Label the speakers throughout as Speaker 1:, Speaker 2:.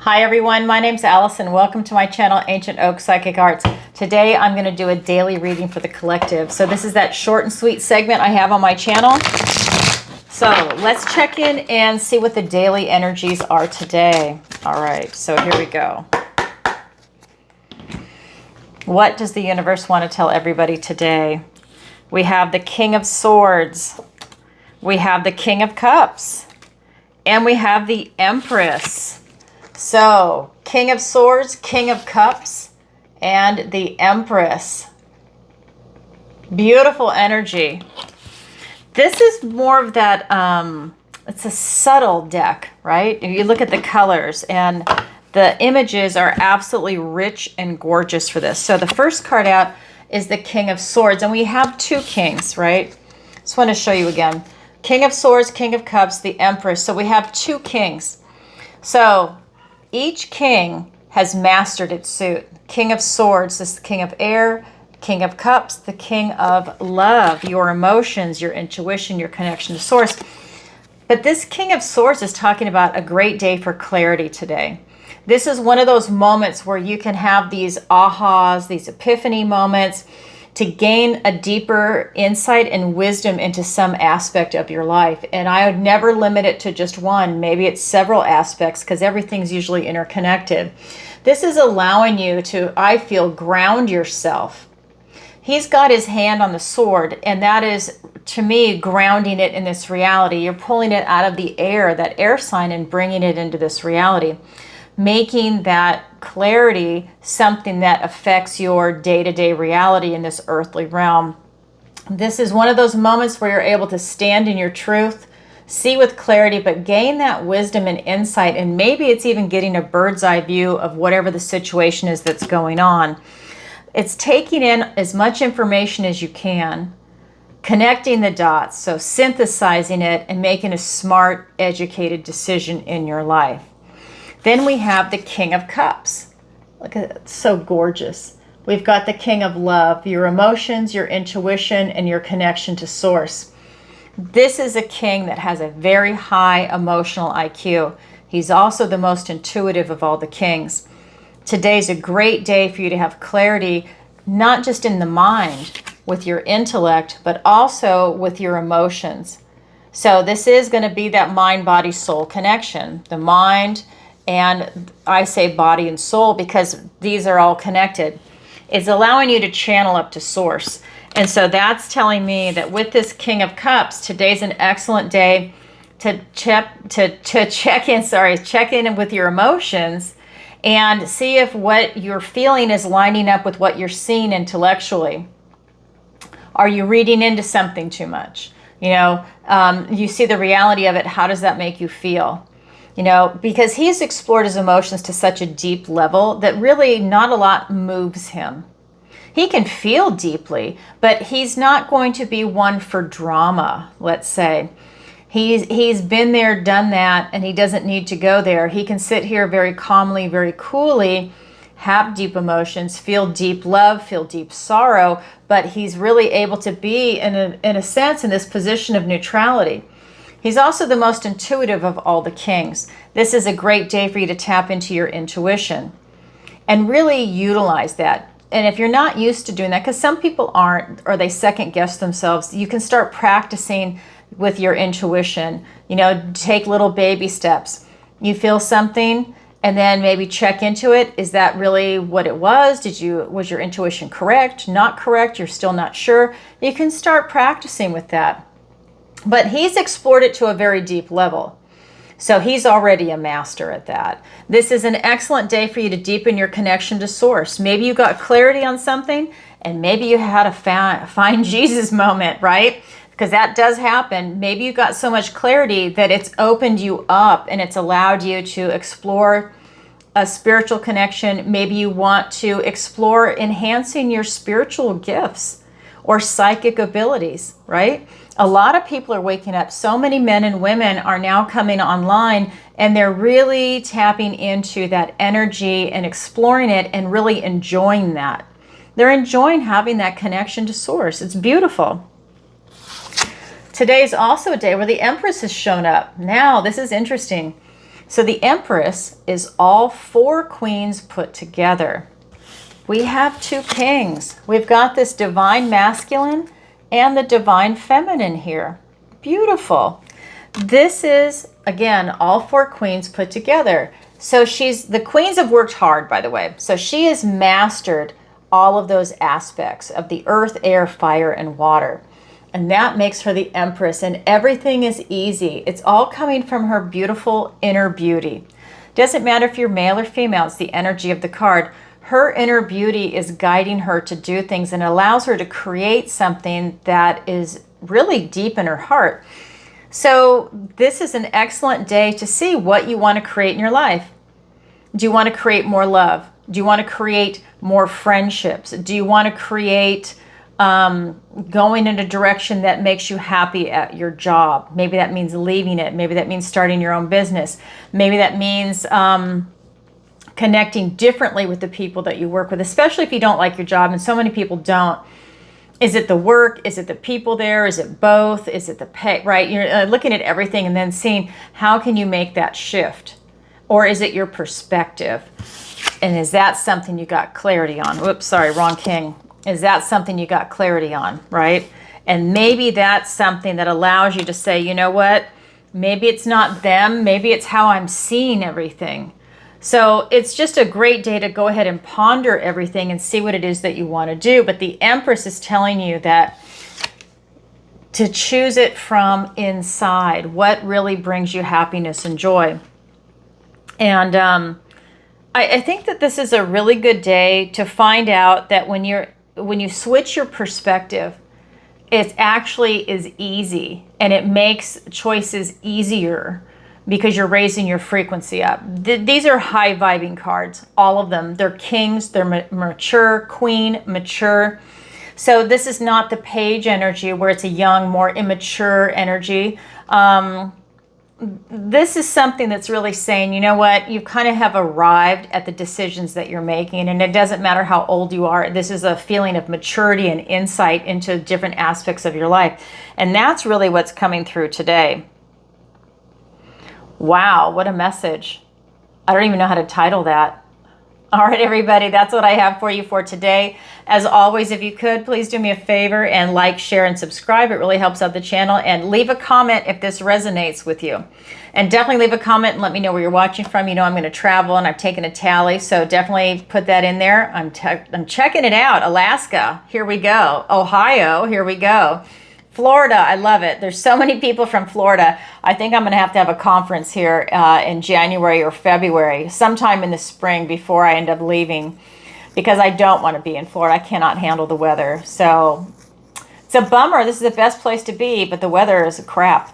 Speaker 1: Hi everyone, my name's Allison. Welcome to my channel, Ancient Oak Psychic Arts. Today I'm going to do a daily reading for the collective. So this is that short and sweet segment I have on my channel. So let's check in and see what the daily energies are today. All right, so here we go. What does the universe want to tell everybody today? We have the King of Swords. We have the King of Cups. And we have the Empress. So, King of Swords, King of Cups, and the Empress. Beautiful energy. This is more of that, it's a subtle deck, right? If you look at the colors, and the images are absolutely rich and gorgeous for this. So the first card out is the King of Swords, and we have two kings, right? Just want to show you again. King of Swords, King of Cups, the Empress. So we have two kings. So each king has mastered its suit. King of Swords is the king of air. King of Cups, the king of love, your emotions, your intuition, your connection to source. But this King of Swords is talking about a great day for clarity today. This is one of those moments where you can have these ahas, these epiphany moments to gain a deeper insight and wisdom into some aspect of your life. And I would never limit it to just one. Maybe it's several aspects because everything's usually interconnected. This is allowing you to, I feel, ground yourself. He's got his hand on the sword, and that is, to me, grounding it in this reality. You're pulling it out of the air, that air sign, and bringing it into this reality, making that clarity something that affects your day-to-day reality in this earthly realm. This is one of those moments where you're able to stand in your truth, see with clarity, but gain that wisdom and insight, and maybe it's even getting a bird's eye view of whatever the situation is that's going on. It's taking in as much information as you can, connecting the dots, so synthesizing it and making a smart, educated decision in your life. Then we have the King of Cups. Look at it, so gorgeous. We've got the King of Love, your emotions, your intuition, and your connection to source. This is a king that has a very high emotional IQ. He's also the most intuitive of all the kings. Today's a great day for you to have clarity, not just in the mind with your intellect, but also with your emotions. So this is going to be that mind-body-soul connection. The mind, and I say body and soul because these are all connected. It's allowing you to channel up to source. And so that's telling me that with this King of Cups, today's an excellent day to check in with your emotions and see if what you're feeling is lining up with what you're seeing intellectually. Are you reading into something too much? You see the reality of it. How does that make you feel? Because he's explored his emotions to such a deep level that really not a lot moves him. He can feel deeply, but he's not going to be one for drama, let's say. He's been there, done that, and he doesn't need to go there. He can sit here very calmly, very coolly, have deep emotions, feel deep love, feel deep sorrow, but he's really able to be, in a sense, in this position of neutrality. He's also the most intuitive of all the kings. This is a great day for you to tap into your intuition and really utilize that. And if you're not used to doing that, because some people aren't, or they second guess themselves, you can start practicing with your intuition. Take little baby steps. You feel something and then maybe check into it. Is that really what it was? Was your intuition correct? Not correct? You're still not sure? You can start practicing with that. But he's explored it to a very deep level. So he's already a master at that. This is an excellent day for you to deepen your connection to source. Maybe you got clarity on something, and maybe you had a find Jesus moment, right? Because that does happen. Maybe you got so much clarity that it's opened you up and it's allowed you to explore a spiritual connection. Maybe you want to explore enhancing your spiritual gifts or psychic abilities, right? A lot of people are waking up. So many men and women are now coming online and they're really tapping into that energy and exploring it and really enjoying that. They're enjoying having that connection to source. It's beautiful. Today's also a day where the Empress has shown up. Now, this is interesting. So the Empress is all 4 queens put together. We have 2 kings. We've got this divine masculine and the divine feminine here. Beautiful. This is, again, all 4 queens put together. So the queens have worked hard, by the way. So she has mastered all of those aspects of the earth, air, fire, and water. And that makes her the Empress, and everything is easy. It's all coming from her beautiful inner beauty. Doesn't matter if you're male or female, it's the energy of the card. Her inner beauty is guiding her to do things and allows her to create something that is really deep in her heart. So this is an excellent day to see what you want to create in your life. Do you want to create more love? Do you want to create more friendships? Do you want to create going in a direction that makes you happy at your job? Maybe that means leaving it. Maybe that means starting your own business. Maybe that means connecting differently with the people that you work with, especially if you don't like your job, and so many people don't. Is it the work? Is it the people there? Is it both? Is it the pay? Right? You're looking at everything and then seeing how can you make that shift? Or is it your perspective? And is that something you got clarity on? Whoops, sorry, wrong king. Is that something you got clarity on, right? And maybe that's something that allows you to say, you know what? Maybe it's not them. Maybe it's how I'm seeing everything. So it's just a great day to go ahead and ponder everything and see what it is that you want to do. But the Empress is telling you that to choose it from inside, what really brings you happiness and joy. And I think that this is a really good day to find out that when you switch your perspective, it actually is easy and it makes choices easier because you're raising your frequency up. These are high vibing cards, all of them. They're kings, they're mature, queen, mature. So this is not the page energy where it's a young, more immature energy. This is something that's really saying, you know what, you kind of have arrived at the decisions that you're making, and it doesn't matter how old you are. This is a feeling of maturity and insight into different aspects of your life. And that's really what's coming through today. Wow, what a message. I don't even know how to title that. All right, everybody, that's what I have for you for today. As always, if you could, please do me a favor and like, share, and subscribe. It really helps out the channel. And leave a comment if this resonates with you. And definitely leave a comment and let me know where you're watching from. You know I'm going to travel and I've taken a tally, so definitely put that in there. I'm checking it out. Alaska, here we go. Ohio, here we go. Florida, I love it. There's so many people from Florida. I think I'm going to have a conference here in January or February, sometime in the spring before I end up leaving, because I don't want to be in Florida. I cannot handle the weather. So it's a bummer. This is the best place to be, but the weather is crap.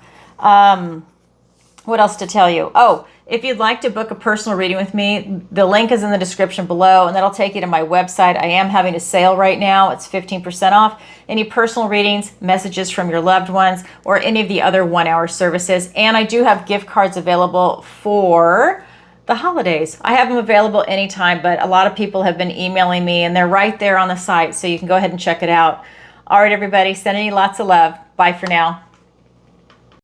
Speaker 1: What else to tell you? Oh, if you'd like to book a personal reading with me, the link is in the description below, and that'll take you to my website. I am having a sale right now. It's 15% off. Any personal readings, messages from your loved ones, or any of the other 1-hour services. And I do have gift cards available for the holidays. I have them available anytime, but a lot of people have been emailing me, and they're right there on the site, so you can go ahead and check it out. All right, everybody, sending you lots of love. Bye for now.